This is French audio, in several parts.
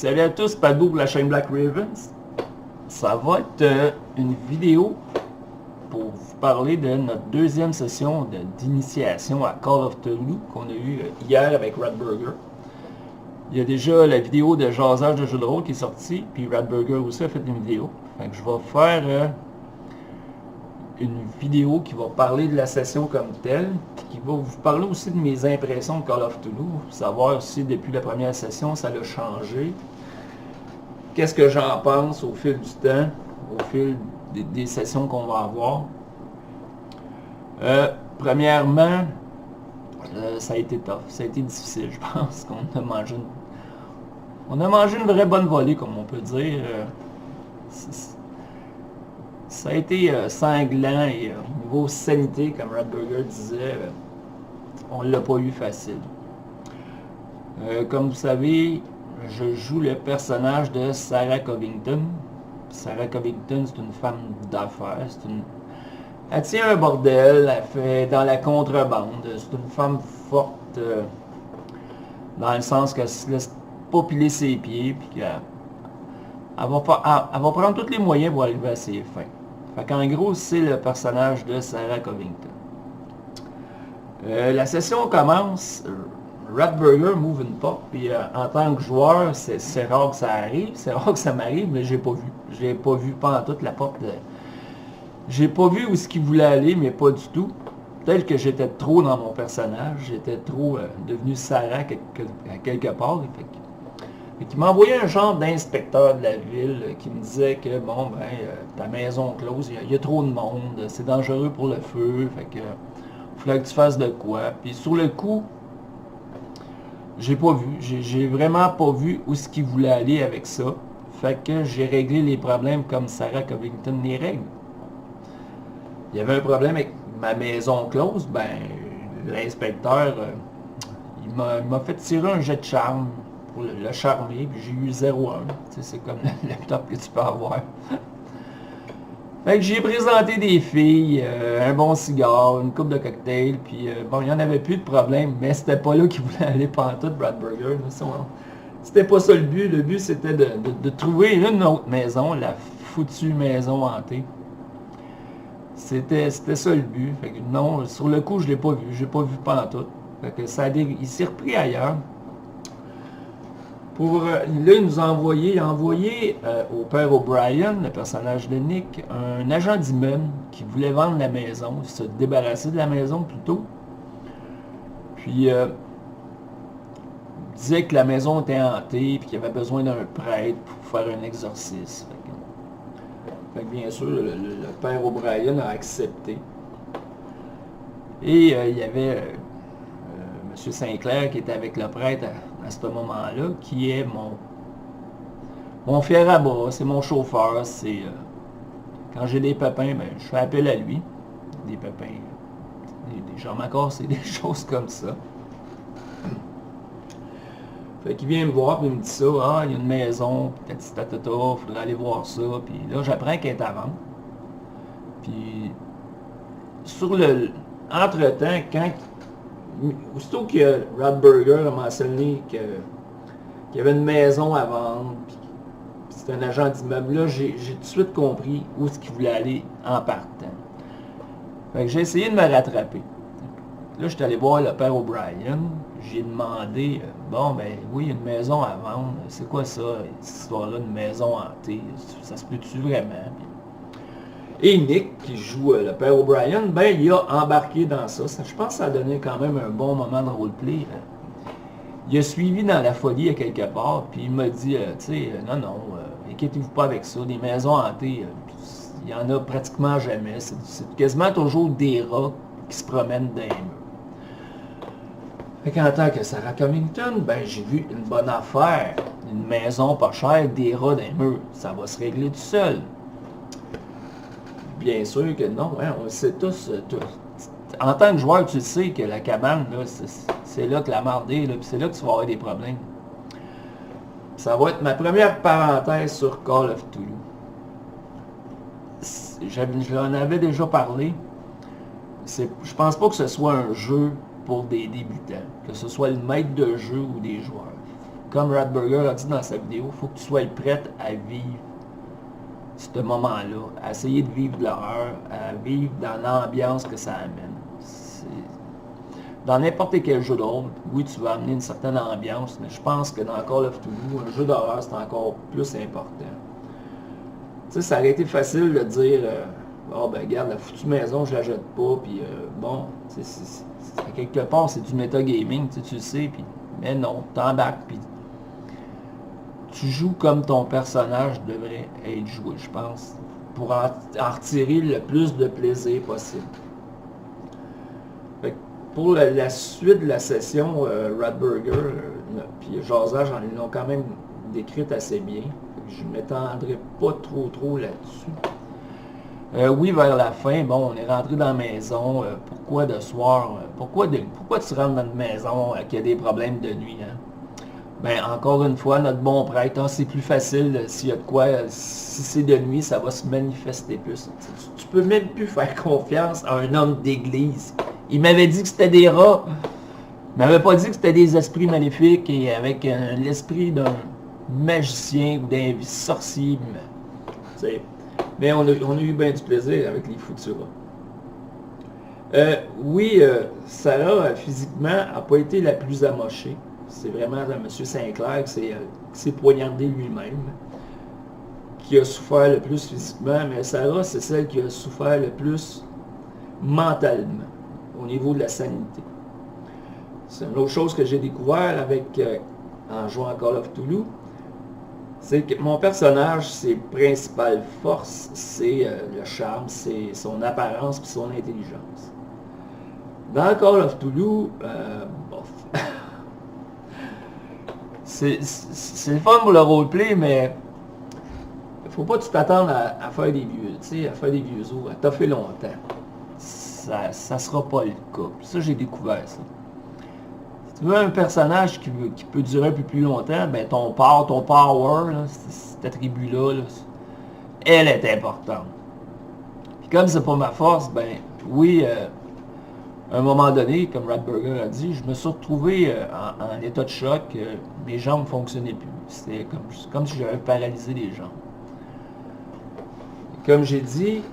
Salut à tous, Padou pour la chaîne Black Ravens. Ça va être une vidéo pour vous parler de notre deuxième session d'initiation à Call of Cthulhu qu'on a eu hier avec Ratburger. Il y a déjà la vidéo de jasage de jeu de rôle qui est sortie, puis Ratburger aussi a fait une vidéo. Fait que je vais faire une vidéo qui va parler de la session comme telle, puis qui va vous parler aussi de mes impressions de Call of Cthulhu, savoir si depuis la première session ça a changé, qu'est-ce que j'en pense au fil du temps, au fil des sessions qu'on va avoir. Premièrement, ça a été tough, ça a été difficile, je pense qu'on a mangé une vraie bonne volée, comme on peut dire. Ça a été sanglant et au niveau sanité, comme Ratburger disait, on l'a pas eu facile. Comme vous savez, je joue le personnage de Sarah Covington. Sarah Covington, c'est une femme d'affaires. Elle tient un bordel, elle fait dans la contrebande. C'est une femme forte, dans le sens qu'elle se laisse pas piler ses pieds, puis qu'elle va prendre tous les moyens pour arriver à ses fins. Fait qu'en gros, c'est le personnage de Sarah Covington. La session commence, Ratburger m'ouvre une porte, puis en tant que joueur, c'est rare que ça arrive, c'est rare que ça m'arrive, mais j'ai pas vu. J'ai pas vu pendant toute la porte. J'ai pas vu où est-ce qu'il voulait aller, mais pas du tout. Peut-être que j'étais trop dans mon personnage, j'étais trop devenu Sarah à quelque part. Qui m'a envoyé un genre d'inspecteur de la ville qui me disait que bon ben ta maison close, il y a trop de monde, c'est dangereux pour le feu, fait que fallait que tu fasses de quoi. Puis sur le coup, j'ai pas vu, j'ai vraiment pas vu où ce qu'il voulait aller avec ça. Fait que j'ai réglé les problèmes comme Sarah Covington les règle. Il y avait un problème avec ma maison close, ben l'inspecteur il m'a fait tirer un jet de charme pour le charmer, puis j'ai eu 0-1. C'est comme le laptop que tu peux avoir. Fait que j'ai présenté des filles, un bon cigare, une coupe de cocktail, puis bon, il n'y en avait plus de problème, mais c'était pas là qu'il voulait aller pantoute, Ratburger. C'était pas ça le but. Le but, c'était de trouver une autre maison, la foutue maison hantée. C'était ça le but. Fait que non, sur le coup, je l'ai pas vu. J'ai pas vu pantoute. Fait que il s'est repris ailleurs. Là, il a envoyé au père O'Brien, le personnage de Nick, un agent d'immeuble qui voulait vendre la maison, se débarrasser de la maison plutôt. Puis, il disait que la maison était hantée, puis qu'il avait besoin d'un prêtre pour faire un exorcisme. Fait que bien sûr, le père O'Brien a accepté. Et il y avait M. Sinclair qui était avec le prêtre à ce moment-là, qui est mon fier à bras, c'est mon chauffeur. Quand j'ai des pépins, ben, je fais appel à lui. Des pépins, des jambes à casser, des choses comme ça. Fait qu'il vient me voir, puis il me dit ça, il y a une maison, il faudrait aller voir ça. Puis là, j'apprends qu'elle est à vendre. Puis, entre-temps, aussitôt que Ratburger a mentionné qu'il y avait une maison à vendre, puis c'était un agent d'immeuble, là, j'ai tout de suite compris où est-ce qu'il voulait aller en partant. Fait que j'ai essayé de me rattraper. Là, je suis allé voir le père O'Brien, j'ai demandé, bon, ben oui, une maison à vendre, c'est quoi ça, cette histoire-là, une maison hantée, ça se peut-tu vraiment? Et Nick, qui joue le père O'Brien, ben il a embarqué dans ça. Je pense que ça a donné quand même un bon moment de roleplay. Il a suivi dans la folie à quelque part, puis il m'a dit, tu sais, non, inquiétez-vous pas avec ça, des maisons hantées, il y en a pratiquement jamais. C'est quasiment toujours des rats qui se promènent dans les murs. Fait qu'en tant que Sarah Covington, ben j'ai vu une bonne affaire, une maison pas chère, des rats dans les murs. Ça va se régler tout seul. Bien sûr que non, hein, on le sait tous. En tant que joueur, tu sais que la cabane, là, c'est là que la marde est, puis c'est là que tu vas avoir des problèmes. Ça va être ma première parenthèse sur Call of Cthulhu. J'en avais déjà parlé. Je pense pas que ce soit un jeu pour des débutants, que ce soit le maître de jeu ou des joueurs. comme Ratburger a dit dans sa vidéo, il faut que tu sois prête à vivre ce moment-là, à essayer de vivre de l'horreur, à vivre dans l'ambiance que ça amène. Dans n'importe quel jeu de rôle, oui, tu vas amener une certaine ambiance, mais je pense que dans Call of Cthulhu, un jeu d'horreur, c'est encore plus important. Tu sais, ça aurait été facile de dire, oh ben regarde, la foutue maison, je la jette pas, puis bon, quelque part, c'est du metagaming, tu le sais, puis mais non, t'embarques, puis tu joues comme ton personnage devrait être joué, je pense, pour en retirer le plus de plaisir possible. Fait que pour la suite de la session, Ratburger, puis Jazage, ils l'ont quand même décrite assez bien. Je ne m'étendrai pas trop là-dessus. Oui, vers la fin, bon, on est rentré dans la maison. Pourquoi de soir? Pourquoi tu rentres dans une maison qui a des problèmes de nuit? Hein? Ben, encore une fois, notre bon prêtre, hein, c'est plus facile s'il y a de quoi, si c'est de nuit, ça va se manifester plus. Tu peux même plus faire confiance à un homme d'église. Il m'avait dit que c'était des rats. Il m'avait pas dit que c'était des esprits maléfiques et avec l'esprit d'un magicien ou d'un sorcier. Mais on a eu bien du plaisir avec les foutus rats. Oui, Sarah, physiquement, n'a pas été la plus amochée. C'est vraiment M. Sinclair qui s'est poignardé lui-même, qui a souffert le plus physiquement, mais Sarah, c'est celle qui a souffert le plus mentalement, au niveau de la sanité. C'est une autre chose que j'ai découvert en jouant à Call of Cthulhu, c'est que mon personnage, ses principales forces, c'est le charme, c'est son apparence et son intelligence. Dans Call of Cthulhu, bof. C'est le fun pour le roleplay, mais faut pas que tu t'attendes à faire des vieux, tu sais, à faire des vieux os, à toffer longtemps. Ça sera pas le cas. Ça, j'ai découvert ça. Si tu veux un personnage qui peut durer un peu plus longtemps, ben ton power, là, cet attribut-là, elle est importante. Puis comme c'est pas ma force, ben oui, à un moment donné, comme Ratburger a dit, je me suis retrouvé en état de choc, mes jambes ne fonctionnaient plus. C'était comme si j'avais paralysé les jambes. Comme j'ai dit,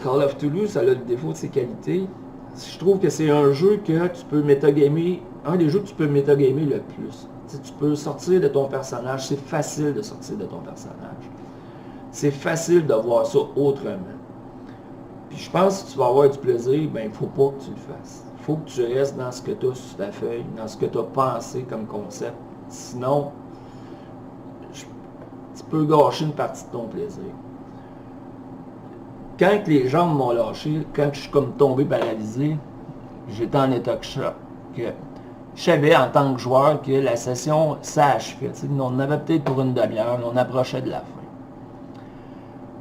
Call of Cthulhu, ça a le défaut de ses qualités. Je trouve que c'est un jeu que tu peux metagamer, un des jeux que tu peux metagamer le plus. Tu peux sortir de ton personnage, c'est facile de sortir de ton personnage. C'est facile de voir ça autrement. Puis je pense que si tu vas avoir du plaisir, ben il ne faut pas que tu le fasses. Il faut que tu restes dans ce que tu as sur ta feuille, dans ce que tu as pensé comme concept. Sinon, tu peux gâcher une partie de ton plaisir. Quand les jambes m'ont lâché, quand je suis comme tombé paralysé, j'étais en état de choc. Je savais en tant que joueur que la session s'achevait. On avait peut-être pour une demi-heure, on approchait de la fin.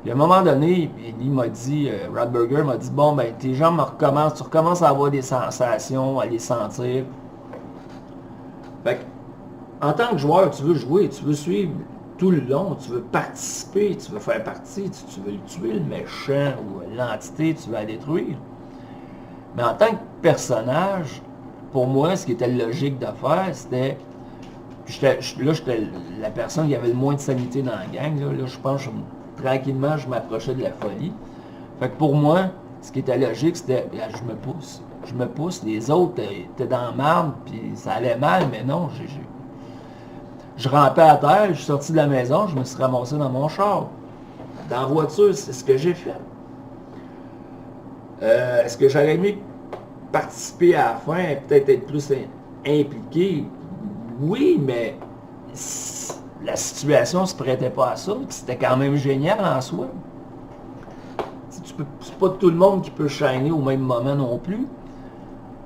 Puis à un moment donné, il m'a dit, Ratburger m'a dit, bon ben tes jambes recommencent, tu recommences à avoir des sensations, à les sentir. Fait que, en tant que joueur, tu veux jouer, tu veux suivre tout le long, tu veux participer, tu veux faire partie, tu veux tuer le méchant ou l'entité, tu veux la détruire. Mais en tant que personnage, pour moi, ce qui était logique de faire, c'était... Là, j'étais la personne qui avait le moins de sanité dans la gang. Là je pense que tranquillement, je m'approchais de la folie. Fait que pour moi, ce qui était logique, c'était, je me pousse, les autres étaient dans la marde, puis ça allait mal, mais non, je rampais à terre, je suis sorti de la maison, je me suis ramassé dans mon char. Dans la voiture, c'est ce que j'ai fait. Est-ce que j'aurais aimé participer à la fin et peut-être être plus impliqué? Oui, mais la situation ne se prêtait pas à ça, c'était quand même génial en soi. C'est pas tout le monde qui peut shiner au même moment non plus.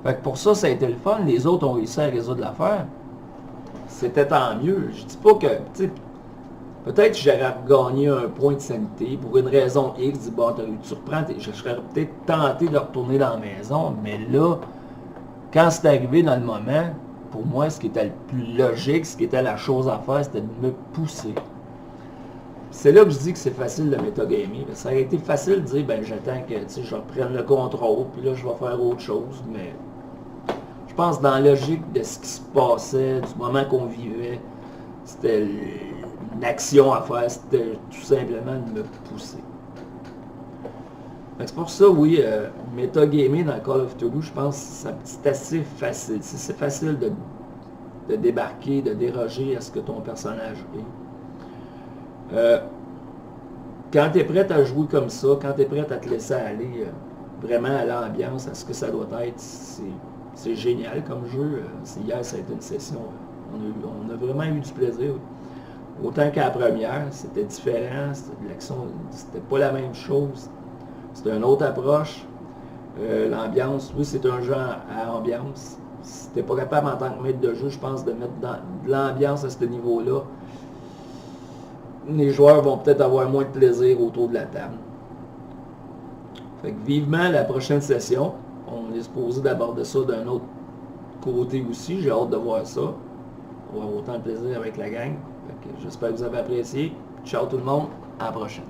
Fait que pour ça, ça a été le fun. Les autres ont réussi à résoudre l'affaire. C'était tant mieux. Je dis pas que, tu sais, peut-être que j'aurais gagné un point de sanité pour une raison X. Bon, tu reprends, je serais peut-être tenté de retourner dans la maison, mais là, quand c'est arrivé dans le moment, pour moi, ce qui était le plus logique, ce qui était la chose à faire, c'était de me pousser. C'est là que je dis que c'est facile de metagamer. Ça aurait été facile de dire, ben j'attends que je reprenne le contrôle, puis là je vais faire autre chose, mais je pense dans la logique de ce qui se passait, du moment qu'on vivait, c'était une action à faire, c'était tout simplement de me pousser. C'est pour ça, oui, méta-gamer dans Call of Duty, je pense que c'est assez facile. C'est facile de débarquer, de déroger à ce que ton personnage est. Quand tu es prêt à jouer comme ça, quand tu es prêt à te laisser aller vraiment à l'ambiance, à ce que ça doit être, c'est génial comme jeu. Hier, ça a été une session. On a vraiment eu du plaisir. Autant qu'à la première, c'était différent, l'action, c'était pas la même chose. C'était une autre approche. L'ambiance, oui, c'est un jeu à ambiance. Si t'es pas capable en tant que maître de jeu, je pense, de mettre de l'ambiance à ce niveau-là, les joueurs vont peut-être avoir moins de plaisir autour de la table. Fait que vivement la prochaine session. On est supposé d'aborder ça d'un autre côté aussi. J'ai hâte de voir ça. On va avoir autant de plaisir avec la gang. J'espère que vous avez apprécié. Ciao tout le monde. À la prochaine.